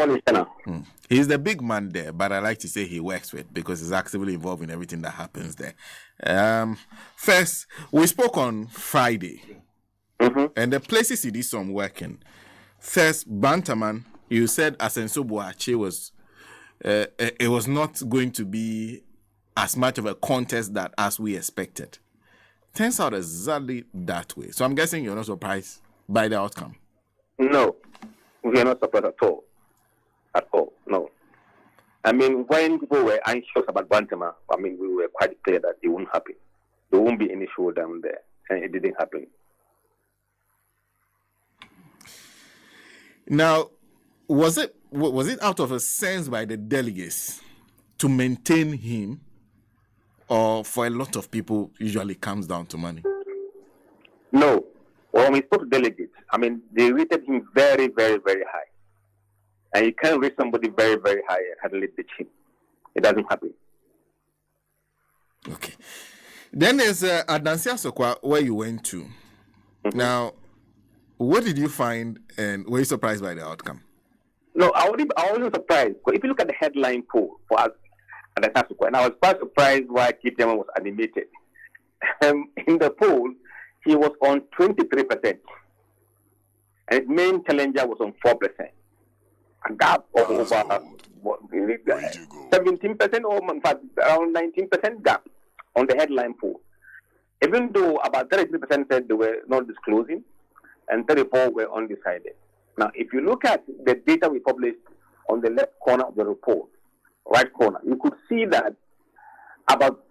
Sena. He's the big man there, but I like to say he works with because he's actively involved in everything that happens there. First, we spoke on Friday, and the places he did some work in. First, Bantaman, you said Asenso Boache was, it was not going to be as much of a contest that as we expected. Turns out exactly that way. So I'm guessing you're not surprised by the outcome. No, we are not surprised at all. At all, no. I mean, when people were anxious about Bantama, I mean, we were quite clear that it won't happen. There won't be any showdown there, and it didn't happen. Now, was it out of a sense by the delegates to maintain him, or for a lot of people, usually comes down to money? No. When we spoke to delegates, I mean, they rated him very, very, very high. And you can't rate somebody very, very high and hardly beat him. It doesn't happen. Okay. Then there's Adansia Sokwa, where you went to. Now, what did you find, and were you surprised by the outcome? No, I wasn't surprised. If you look at the headline poll for us, Adansia Sokwa, and I was quite surprised why Kitema was animated. In the poll, he was on 23%, and his main challenger was on 4%. A gap of over 17% or in fact around 19% gap on the headline poll. Even though about 33% said they were not disclosing and 34% were undecided. Now, if you look at the data we published on the left corner of the report, right corner, you could see that about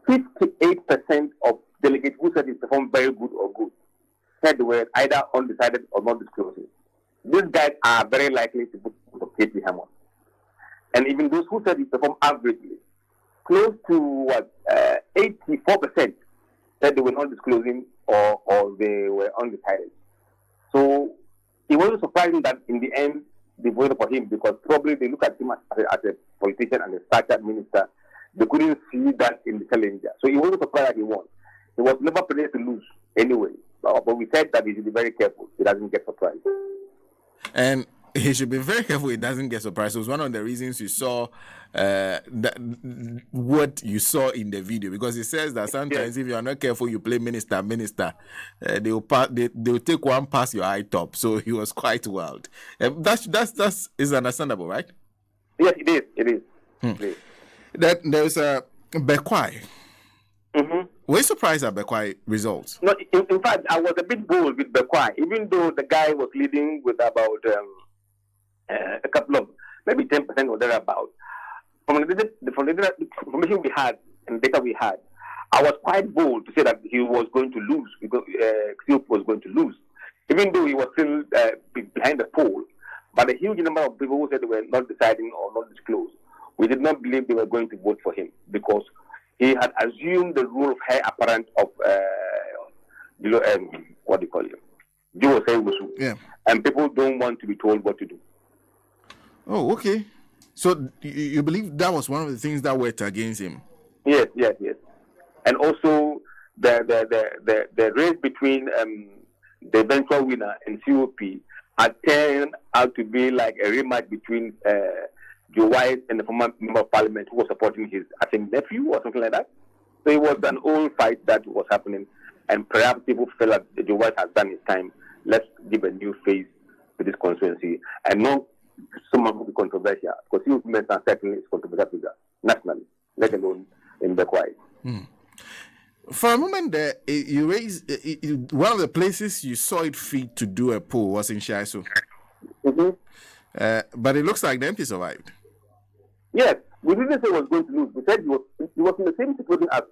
58% of delegates who said it performed very good or good said they were either undecided or not disclosing. These guys are very likely to put KP Hammond. And even those who said he performed averagely, close to 84% said they were not disclosing or they were undecided. So it wasn't surprising that in the end they voted for him because probably they look at him as a politician and a startup minister. They couldn't see that in the challenger. So it wasn't surprised that he won. He was never prepared to lose anyway. But we said that he should be very careful. He doesn't get surprised. And he should be very careful he doesn't get surprised. It was one of the reasons you saw what you saw in the video, because it says that sometimes if you are not careful, you play minister, they'll take one past your eye top. So he was quite wild. That's is understandable, right? Yes, it is. It is. That there's a Bekwai. Were you surprised at Bekwai results? No, in fact, I was a bit bold with Bekwai, even though the guy was leading with about a couple of, maybe 10% or thereabout. From the information we had and data we had, I was quite bold to say that he was going to lose, because Xiop was going to lose, even though he was still behind the poll. But a huge number of people who said they were not deciding or not disclosed, we did not believe they were going to vote for him because he had assumed the role of heir apparent of, what do you call him? Yeah. And people don't want to be told what to do. Oh, okay. So you believe that was one of the things that worked against him? Yes. And also the race between the eventual winner and COP had turned out to be like a rematch between Joe White and the former member of parliament who was supporting his, I think, nephew or something like that. So it was an old fight that was happening, and perhaps people felt that Joe White has done his time. Let's give a new face to this constituency, and not someone who will be controversial, because you mentioned certainly is controversial nationally, let alone in the quiet. For a moment there, you raised one of the places you saw it fit to do a poll was in Shaiso. But it looks like the MP survived. Yes, we didn't say he was going to lose. We said he was in the same situation as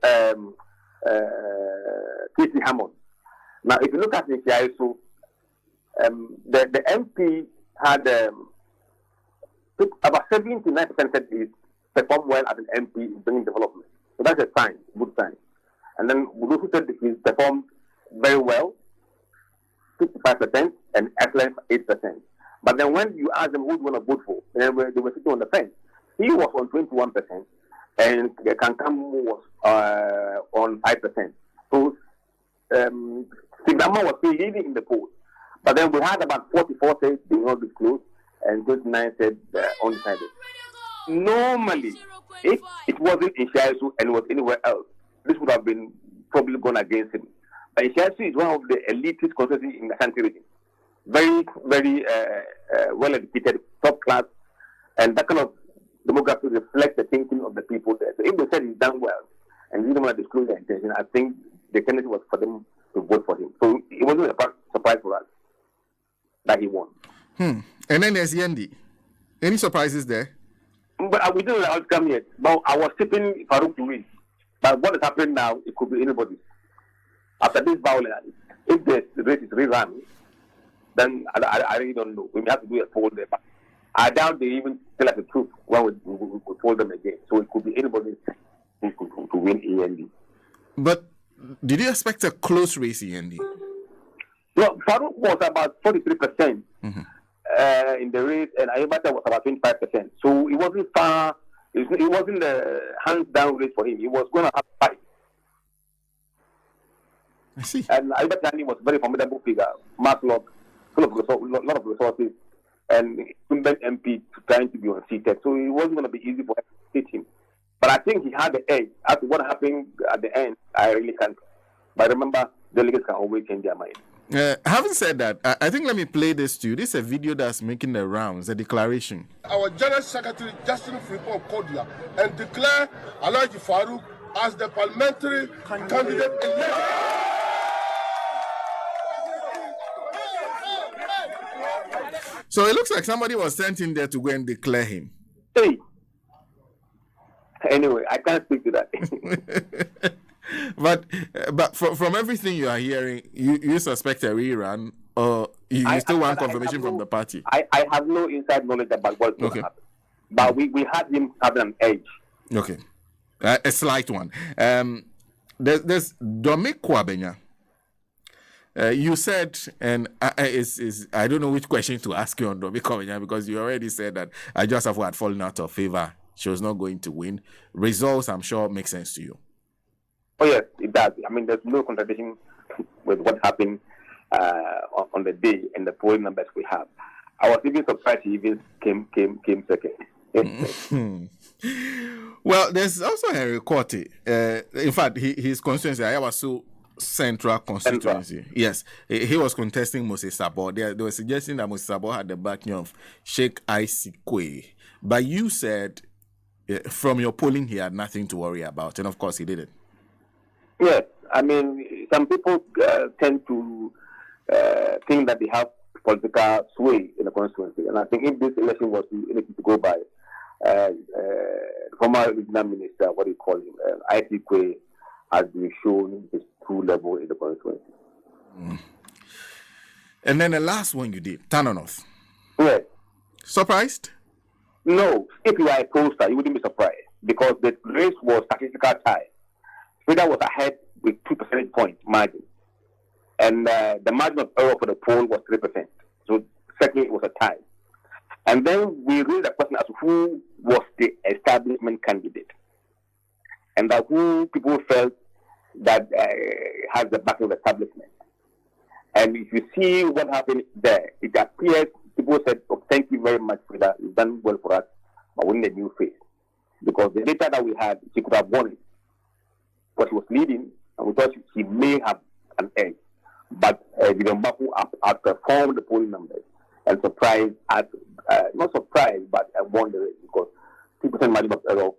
K.C. Hammond. Now, if you look at the Shaiso, the MP had about 79% said he performed well as an MP in bringing development. So that's a sign, good sign. And then we also said that he performed very well, 55%, and excellent 8%. But then when you ask them who do you want to vote for, they were sitting on the fence. He was on 21%, and Kankamu was on 5%. So Sigama was still leading in the poll. But then we had about 44 states being not disclosed, and 29 said undecided. Normally, if it wasn't in Shiasu and it was anywhere else, this would have been probably gone against him. But Shiasu is one of the elitist constituencies in the country region. Very, very well educated, top class, and that kind of demography reflects the thinking of the people there. So if they said he's done well and he didn't want to disclose their intention, I think the tendency was for them to vote for him. So it wasn't a surprise for us that he won. And then there's Yendi. Any surprises there? But we didn't know the outcome yet. But I was tipping Farouk to win. But what is happening now, it could be anybody. After this violence, if the race is rerun, then I really don't know. We may have to do a poll there. But I doubt they even tell us the truth when we poll them again. So it could be anybody who could win END. But did you expect a close race END? Well, Farouk was about 43% in the race, and Ayobata was about 25%. So it wasn't far. It wasn't a hands-down race for him. He was going to have a fight. I see. And Ayobata was a very formidable figure. Mark-lock, full of lot of resources, and incumbent MP trying to be unseated. So it wasn't going to be easy for him to hit him. But I think he had the edge. As to what happened at the end, I really can't. But remember, delegates can always change their mind. Having said that, I think let me play this to you. This is a video that's making the rounds, a declaration. Our General Secretary, Justin Frimpong Kodia, and declare Alhaji Farouk as the parliamentary candidate elect. So it looks like somebody was sent in there to go and declare him. Hey. Anyway, I can't speak to that. But from everything you are hearing, you suspect a rerun, or you still want confirmation from the party? I have no inside knowledge about what's going to happen. But we had him having an edge. Okay. A slight one. There's DANKWA Benya. You said, and I don't know which question to ask you on DANKWA Benya, because you already said that Adwoa had fallen out of favor. She was not going to win. Results, I'm sure, make sense to you. Oh, yes, it does. I mean, there's no contradiction with what happened on the day and the polling numbers we have. I was even surprised he even came second. Well, there's also Henry Korte. In fact, his constituency, Ayawaso Central constituency. Central. Yes, he was contesting Moses Sabo. They were suggesting that Moses Sabo had the backing of Sheikh Isikwe. But you said from your polling he had nothing to worry about, and of course he didn't. Yes, I mean, some people tend to think that they have political sway in the constituency, and I think if this election was anything to go by, former regional minister, what do you call him, Isikwe, has been shown his true level in the constituency. And then the last one you did, Tanonoth. Yes. Surprised? No. If you are a pollster, you wouldn't be surprised, because the race was statistical tie. Sweden was ahead with 2 percentage point margin. And the margin of error for the poll was 3%. So, secondly, it was a tie. And then we raised the question as to who was the establishment candidate. And that who people felt that has the backing of the establishment. And if you see what happened there, it appears people said, oh, thank you very much for that. You've done well for us, but we need a new face. Because the data that we had, she could have won it. Because she was leading, and we thought she may have an edge. But Nombo outperformed the polling numbers and surprised at, not surprised, but won the race, because 2% margin of error,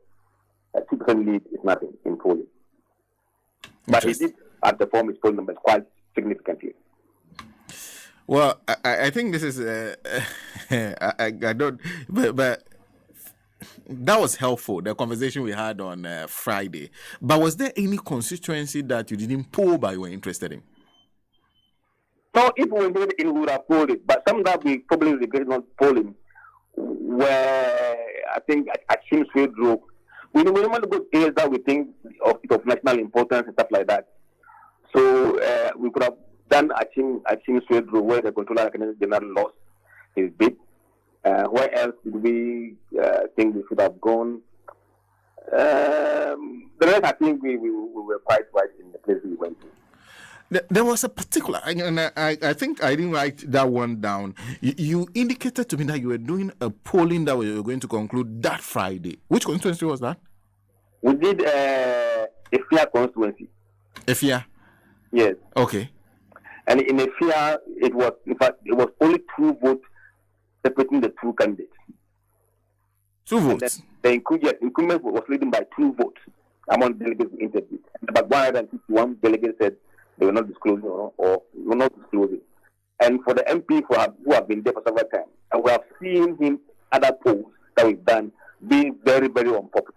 2% lead is nothing in polling. But he did outperform his polling numbers quite significantly. Well, I think this is I don't, but that was helpful, the conversation we had on Friday. But was there any constituency that you didn't poll but you were interested in? No, if we were interested in, we would have polled it. But some that we probably regret not polling, where I think at Shimsway Road, we don't want to go areas that we think of national importance and stuff like that. So we could have done at Shimsway Road, where the Controller General lost his bid. Where else did we think we should have gone? The rest, I think we were quite right in the places we went to. There was a particular, and I think I didn't write that one down. You indicated to me that you were doing a polling that we were going to conclude that Friday. Which constituency was that? We did Efia constituency. Efia? Yes. Okay. And in Efia, it was only 2 votes separating the 2 candidates. 2 votes? The incumbent was leading by 2 votes among delegates who interviewed. About 151 delegates said they were not disclosing or were not disclosing. And for the MP who have been there for several times, and we have seen him other polls that we've done being very, very unpopular.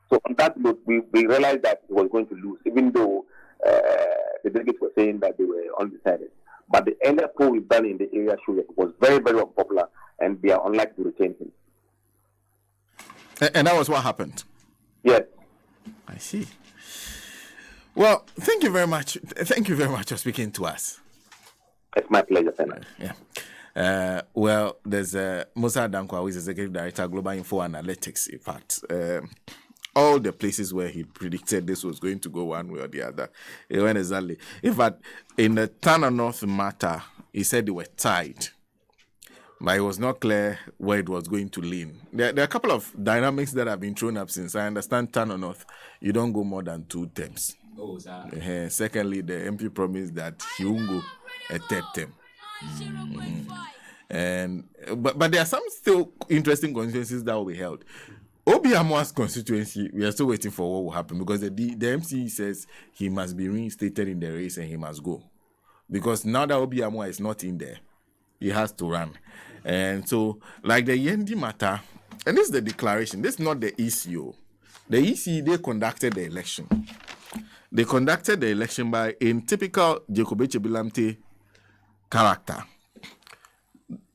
So on that note, we realized that he was going to lose, even though the delegates were saying that they were undecided. But the earlier poll we've done in the area showed that it was very, very unpopular, and they are unlikely to retain him. And that was what happened? Yes. I see. Well, thank you very much. Thank you very much for speaking to us. It's my pleasure, Sena. Yeah. Well, there's MUSA DANKWA, who is Executive Director, Global Info Analytics. In fact, all the places where he predicted this was going to go one way or the other, it went exactly. In fact, in the Tana North matter, he said they were tied, but it was not clear where it was going to lean. There are a couple of dynamics that have been thrown up since. I understand Tana North, you don't go more than 2 terms. Oh, sir. Secondly, the MP promised that he won't go a 3rd term. And but there are some still interesting constituencies that will be held. Obiamo's constituency, we are still waiting for what will happen, because the MC says he must be reinstated in the race and he must go. Because now that Obiamo is not in there, he has to run. And so, like the Yendi matter, and this is the declaration, this is not the ECO. The EC, they conducted the election. They conducted the election by, in typical Jacobeche Bilamte character,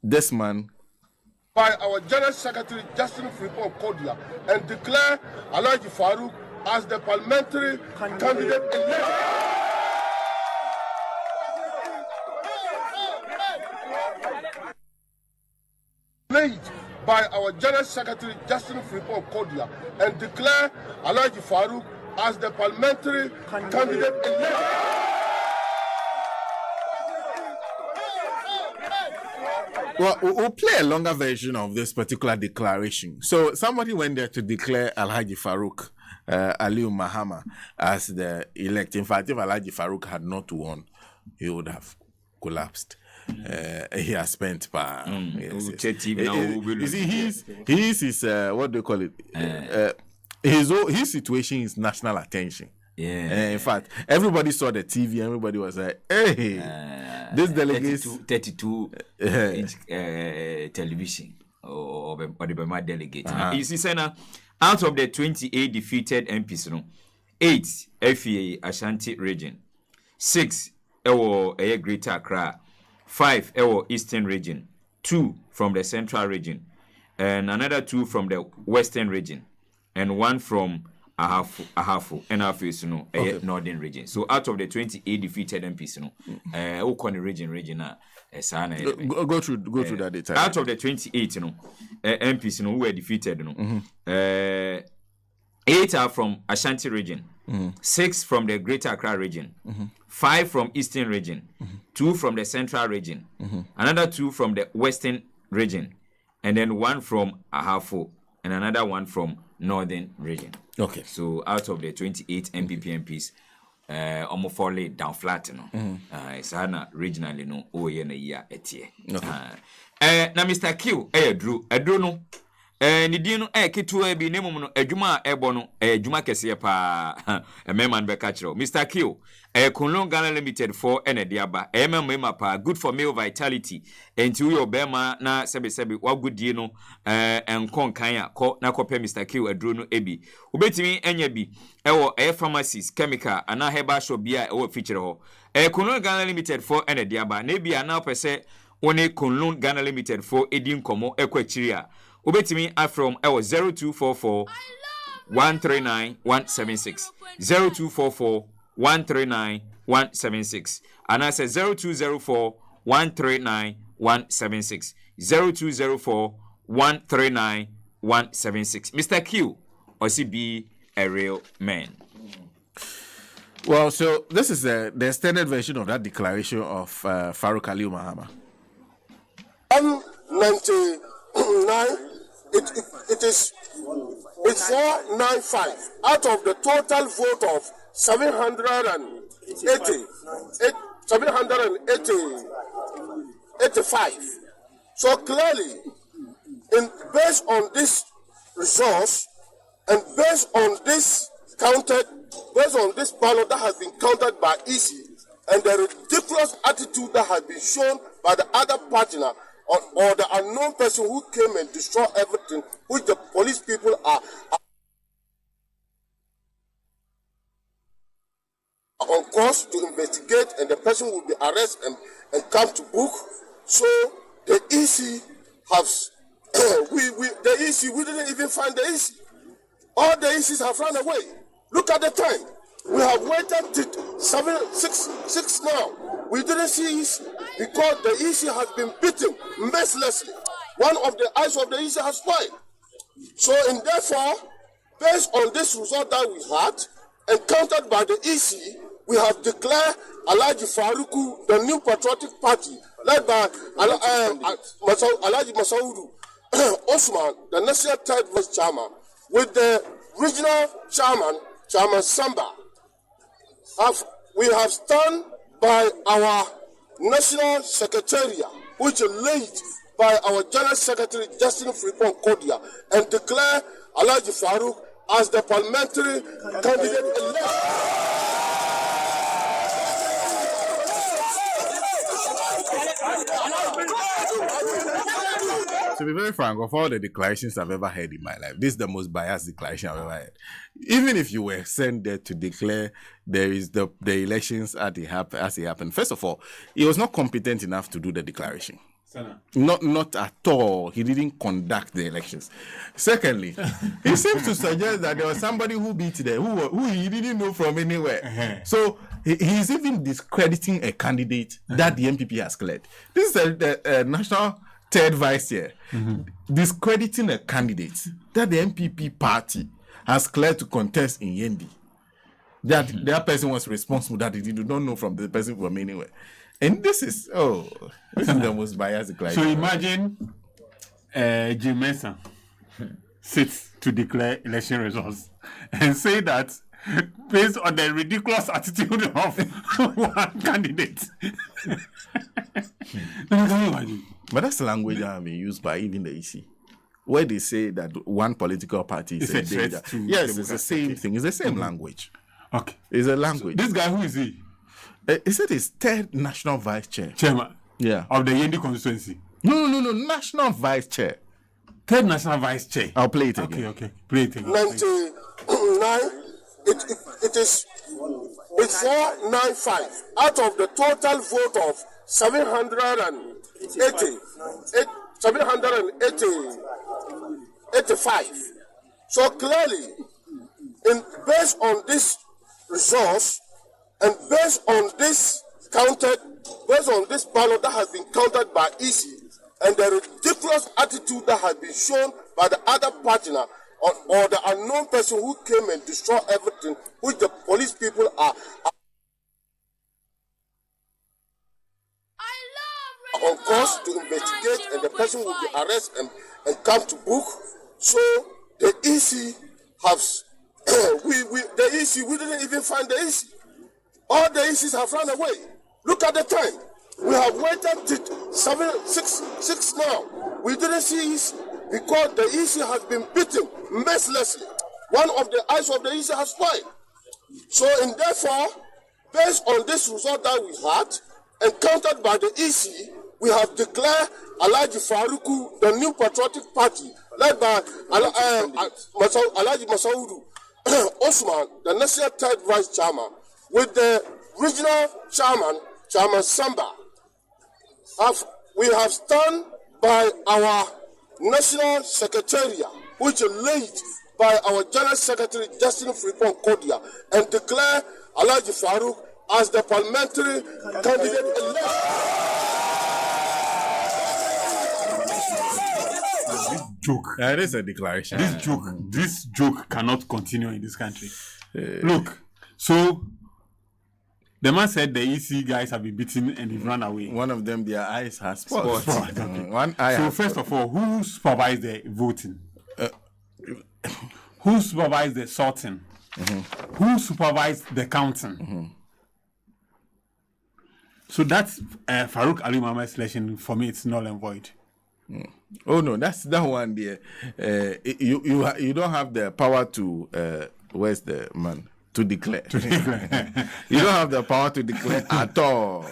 this man, by our General Secretary Justin Freeport Kodia, and declare Alhaji Farouk as the parliamentary candidate elect. Played by our General Secretary Justin Freeport Kodia, and declare Alhaji Farouk as the parliamentary candidate elect. Well, we'll play a longer version of this particular declaration. So somebody went there to declare Alhaji Farouk Aliu Mahama as the elect. In fact, if Alhaji Farouk had not won, he would have collapsed. He has spent you see, his what do you call it? His situation is national attention. Yeah. In fact, everybody saw the TV. Everybody was like, "Hey, this delegate 32 television or the Bema delegate." You see, Sena, out of the 28 defeated MPs, 8 FEA Ashanti region, 6 Greater Accra, 5 Eastern region, 2 from the Central region, and another 2 from the Western region, and 1 from Ahafu, and half Northern region. So out of the 28 defeated MPs, Okoni region, go through that data. Out of the 28, MPs, who were defeated, 8 are from Ashanti region, 6 from the Greater Accra region, 5 from Eastern region, 2 from the Central region, another 2 from the Western region, and then 1 from Ahafu, and another 1 from Northern region. Okay. So out of the 28 MPP MPs, almost 4 laid down flat, it's regionally no na year etie. Now Mr. Q, Drew no. Ni dino kitu bi nemu no adwuma ebo no adwuma kese pa memman be ka kire Mr. Q Kunlun Ghana Limited for enediaba mema pa good for male vitality enti wo bema na sebe wa godie no enkon kan ya ko na kope Mr. Q aduro no ebi obetimi enya bi ewo pharmacies chemical ana herbal shop bia ewo feature ho Kunlun Ghana Limited for enediaba na bia na opese woni Kunlun Ghana Limited for edin komo ekwachiri a Ubetimi are from 0244 139 176 0244 139 176 and I said 0204 139 176 0204 139 176. Mr. Q, or be a real man. Well, so this is the extended version of that declaration of Farouk Aliyu Mahama. 199, it is 495 out of the total vote of 785. So clearly, based on this resource and based on this ballot that has been counted by EC and the ridiculous attitude that has been shown by the other partner or the unknown person who came and destroyed everything, which the police people are on course to investigate, and the person will be arrested and come to book. So the EC has we didn't even find the EC. All the ECs have run away. Look at the time. We have waited till 6 now. We didn't see EC because the EC has been beaten mercilessly. One of the eyes of the EC has spoiled. So, and therefore, based on this result that we had, and countered by the EC, we have declared Alhaji Faruku the new patriotic party, led by Alhaji Masaudu Osman, the national third vice chairman, with the regional chairman, Chairman Samba. We have stand by our national secretariat, which is led by our General Secretary, Justin Fripon Kodia, and declare Alhaji Farouk as the parliamentary candidate elect. To be very frank, of all the declarations I've ever heard in my life, this is the most biased declaration I've ever heard. Even if you were sent there to declare there is the elections as it happened, first of all, he was not competent enough to do the declaration. Sena. Not at all. He didn't conduct the elections. Secondly, he seems to suggest that there was somebody who beat there who he didn't know from anywhere. So he's even discrediting a candidate that the MPP has cleared. This is a national third vice chair discrediting a candidate that the MPP party has cleared to contest in Yendi. That person was responsible, that he did not know from the person from anywhere. And this is the most biased declaration. So imagine Jim Mensah sits to declare election results and say that based on the ridiculous attitude of one candidate. But that's the language that being used by even the EC, where they say that one political party is a danger. Yes, it's the same thing. It's the same language. Okay. It's a language. This guy, who is he? He said he's third national vice chair. Chairman. Yeah. Of the Yendi constituency. No. National vice chair. Third national vice chair. I'll play it again. Okay. Play it again. 99. It is 495 out of the total vote of 785. So clearly, based on this resource and based on this ballot that has been counted by EC and the ridiculous attitude that has been shown by the other partner or the unknown person who came and destroyed everything, which the police people are on course to investigate, and the person will be arrested and come to book. So the EC has we didn't even find the EC. All the ECs have run away. Look at the time. We have waited till 6 now. We didn't see EC because the EC has been beaten mercilessly. One of the eyes of the EC has spoiled. So, and therefore, based on this result that we had, and countered by the EC, we have declared Alhaji Faruku the new patriotic party, led by Alhaji Masaudu Osman, the national third vice chairman, with the regional chairman, Chairman Samba. We have stand by our national secretariat, which is led by our General Secretary, Justin Fripon Kodia, and declare Alhaji Farouk as the parliamentary candidate elect. This joke. It is a declaration. This joke cannot continue in this country. Look, so The man said the EC guys have been beaten and they've run away. One of them, their eyes has spots. Okay. One eye. So first of all, who supervised the voting? Who supervised the sorting? Who supervised the counting? So that's Farouk Ali Mohammed's election. For me, it's null and void. Oh no, that's that one there. You don't have the power to where's the man to declare. You don't have the power to declare at all.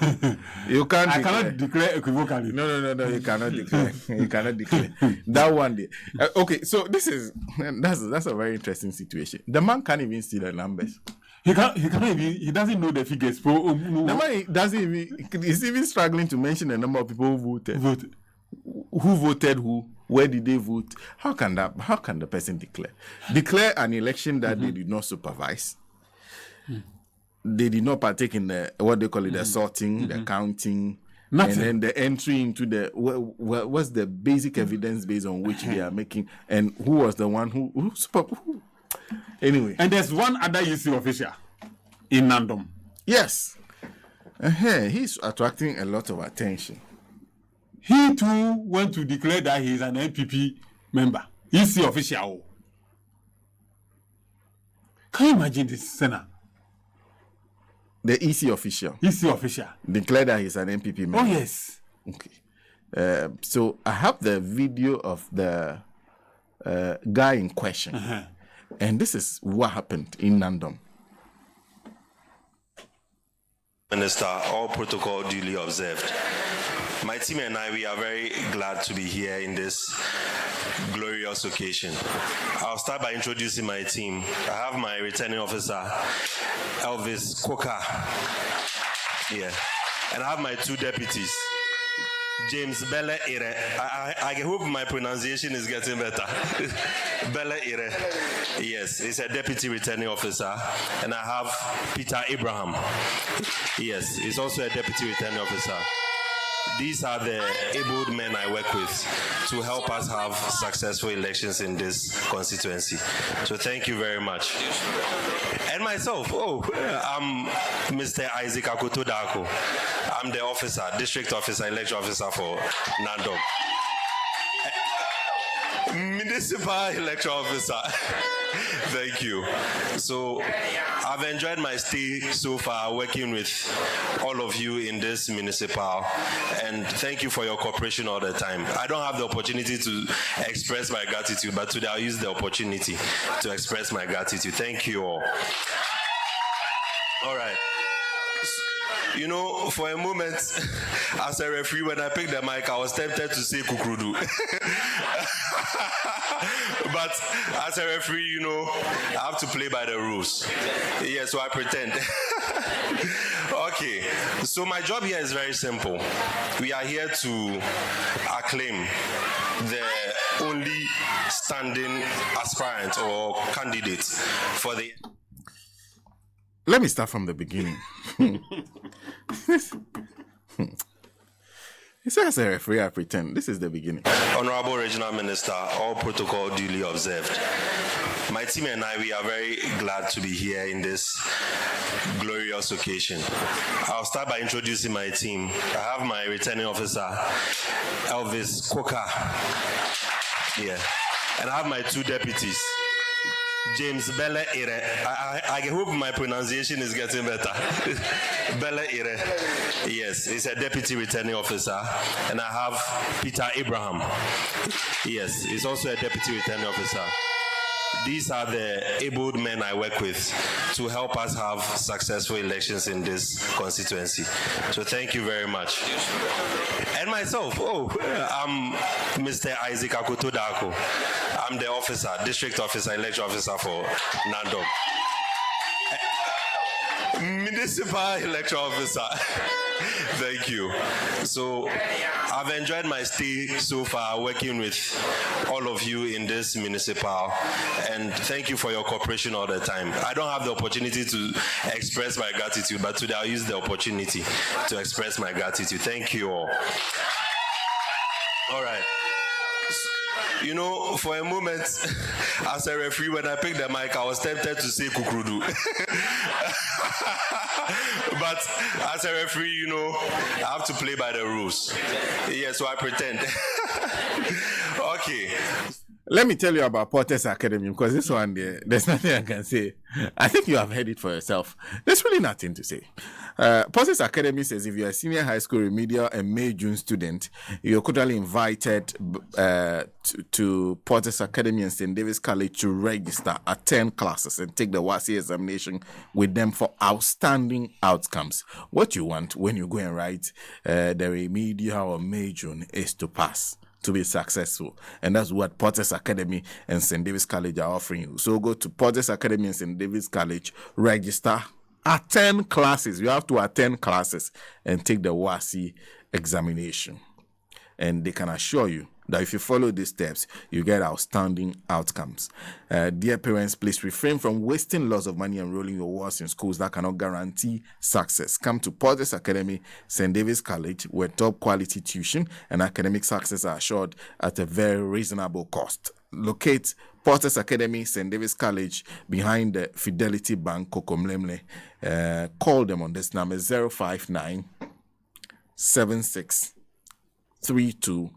You can't. I cannot declare equivocally. No. You cannot declare. You cannot declare that one day. Okay, so that's a very interesting situation. The man can't even see the numbers. He doesn't know the figures. The man doesn't even. He's even struggling to mention the number of people who voted. Who voted who? Where did they vote? How can the person declare an election that they did not supervise? They did not partake in the what they call it, the sorting, the counting, and then the entry into the what's the basic evidence base on which they are making, and who was the one who anyway. And there's one other UC official in Nandom. Yes, he's attracting a lot of attention. He too went to declare that he is an NPP member. EC official. Can you imagine this, Sena? The EC official. EC official. Declared that he's an NPP member. Oh, yes. Okay. So I have the video of the guy in question. And this is what happened in Nandom. Minister, all protocol duly observed. My team and I, we are very glad to be here in this glorious occasion. I'll start by introducing my team. I have my returning officer, Elvis Coker. Yeah. And I have my two deputies, James Bele Ire. I hope my pronunciation is getting better. Bele Ire. Yes, he's a deputy returning officer. And I have Peter Abraham. Yes, he's also a deputy returning officer. These are the abled men I work with to help us have successful elections in this constituency. So thank you very much. And myself, I'm Mr. Isaac Akoto Dako. I'm the officer, district officer, election officer for Nandom. Municipal election officer. Thank you. So I've enjoyed my stay so far working with all of you in this municipal, and thank you for your cooperation all the time. I don't have the opportunity to express my gratitude, but today I'll use the opportunity to express my gratitude. Thank you all. All right. You know, for a moment, as a referee, when I picked the mic, I was tempted to say Kukrudu. But as a referee, you know, I have to play by the rules. Yeah, so I pretend. Okay, so my job here is very simple. We are here to acclaim the only standing aspirant or candidate for the... Let me start from the beginning. He says, a referee, I pretend. This is the beginning. Honorable Regional Minister, all protocol duly observed. My team and I, we are very glad to be here in this glorious occasion. I'll start by introducing my team. I have my returning officer, Elvis Coker. Yeah. And I have my two deputies, James Bele Ire. I hope my pronunciation is getting better. Bele Ire. Yes, he's a deputy returning officer. And I have Peter Abraham. Yes, he's also a deputy returning officer. These are the abled men I work with to help us have successful elections in this constituency. So thank you very much. And myself, I'm Mr. Isaac Akoto Dako. I'm the officer, district officer, election officer for Nandom. Municipal election officer. Thank you. So I've enjoyed my stay so far working with all of you in this municipal, and thank you for your cooperation all the time. I don't have the opportunity to express my gratitude, but today I'll use the opportunity to express my gratitude. Thank you all. All right. You know, for a moment, as a referee, when I picked the mic, I was tempted to say Kukrudu. But as a referee, you know, I have to play by the rules. Yeah, so I pretend. Okay. Let me tell you about Porter's Academy, because this one, there's nothing I can say. I think you have heard it for yourself. There's really nothing to say. Porter's Academy says if you're a senior high school remedial and May-June student, you're cordially invited to Porter's Academy and St. David's College to register, attend classes, and take the WASI examination with them for outstanding outcomes. What you want when you go and write the remedial or May-June is to pass, to be successful. And that's what Porter's Academy and St. David's College are offering you. So go to Porter's Academy and St. David's College, register, attend classes. You have to attend classes and take the WASI examination. And they can assure you that if you follow these steps, you get outstanding outcomes. Dear parents, please refrain from wasting lots of money enrolling your wards in schools that cannot guarantee success. Come to Porter's Academy, St. David's College, where top quality tuition and academic success are assured at a very reasonable cost. Locate Porter's Academy, St. David's College, behind the Fidelity Bank, Kokomlemle. Call them on this number, 059 76 32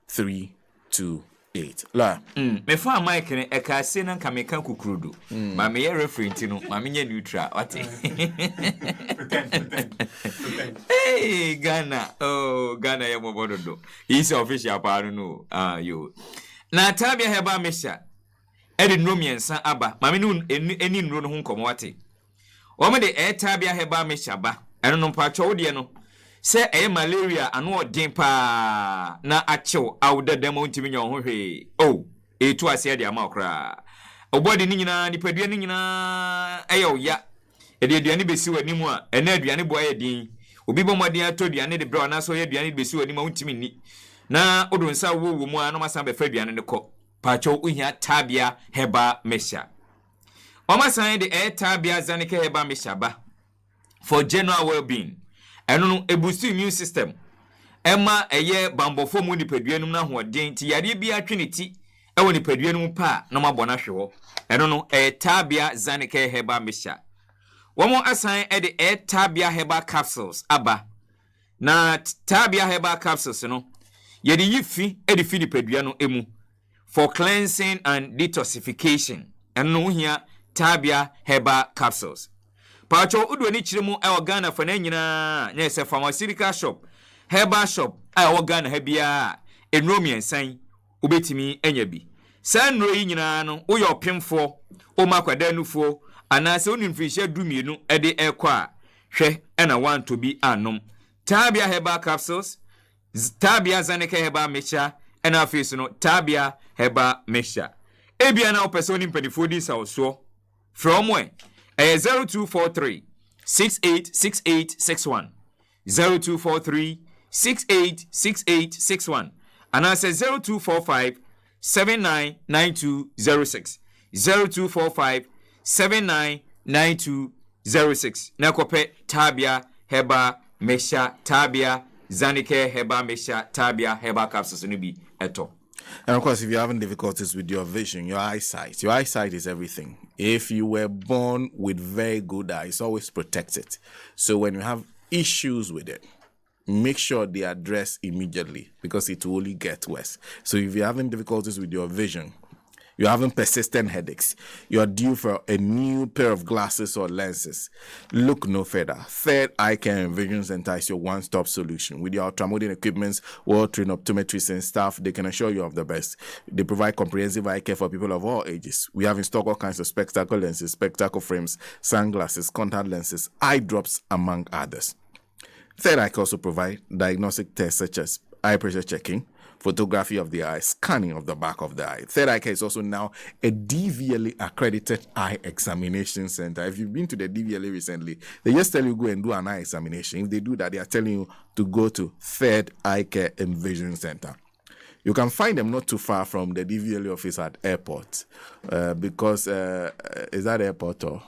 328. La. Me fa mic ne e ka Sena ka me kan Kukrudu. Ma me referee ntino, ma me neutral. What? Hey, Ghana. Oh, Ghana ya mobodo. He's official pa no. You. Na tabia heba mesha. E de no miensa aba. Ma me no eni nro no ho nkomo wate. Wo me de tabia heba mesha ba. Eno no pa cho de no. Se malaria ano odin pa na achew awda demo ntimi nyo ho hwe oh etu ase de amakra obodi ni nyina nipadua ni nyina eyo ya de aduane besi wanimu a ena aduane bo ayedin obi bomode ato aduane de bra na so ye aduane besi wanimu a ntimi ni na odonsa wo mu a no masan be fa aduane ne ko pacho uhia tabia heba mesha o masan de tabia zanike heba mesha ba for general well-being. Eno no ebusu immune system ema eye bambofo mu nipaduanum na hoden ti yare bi atweneti ewo nipaduanum pa na mabona hwewo eno no tabia zanike heba mesha womo asan de tabia heba capsules aba na tabia heba capsules no yede yifi de fi nipaduanu emu for cleansing and detoxification eno hia tabia heba capsules. Pacho udu ni chirimu e Ghana fa na nyina nya se pharmaceutical shop herbal shop e Ghana ha bia enromi ensan obetimi enya bi san ro yi nyina no wo yo pemfo o makwada nufuo anase oni mfihye dumienu e de ekwa hwe e na wan to bi anom tabia herbal capsules tabia zaneke herbal mesha e na afesu no tabia herbal mesha e bia na opesoni mpadifo di sawoso from where 0243 686861 0243 686861 and I say 0245 799206 0245 799206 Nakope tabia heba mesha tabia zanike heba mesha tabia heba capsules no bi eto. And of course, if you're having difficulties with your vision, your eyesight is everything. If you were born with very good eyes, always protect it. So when you have issues with it, make sure they address immediately because it will only get worse. So if you're having difficulties with your vision, you're having persistent headaches, you're due for a new pair of glasses or lenses, look no further. Third Eye Care and Vision Center is your one-stop solution. With your ultramodern equipments, well-trained optometrists and staff, they can assure you of the best. They provide comprehensive eye care for people of all ages. We have in stock all kinds of spectacle lenses, spectacle frames, sunglasses, contact lenses, eye drops, among others. Third Eye Care also provide diagnostic tests such as eye pressure checking, photography of the eye, scanning of the back of the eye. Third Eye Care is also now a DVLA accredited eye examination center. If you've been to the DVLA recently, they just tell you go and do an eye examination. If they do that, they are telling you to go to Third Eye Care and Vision Center. You can find them not too far from the DVLA office at airport because is that airport or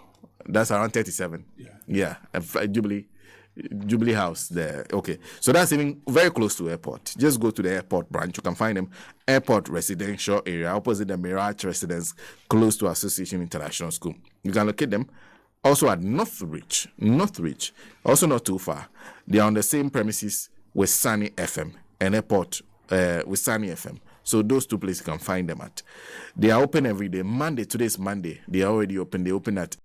that's around 37? Yeah, Jubilee. Jubilee House there. Okay, so that's even very close to airport. Just go to the airport branch. You can find them airport residential area opposite the Mirage Residence, close to Association International School. You can locate them. Also at Northridge, also not too far. They are on the same premises with Sunny FM, an airport with Sunny FM. So those two places you can find them at. They are open every day. Monday, today's Monday. They are already open. They open at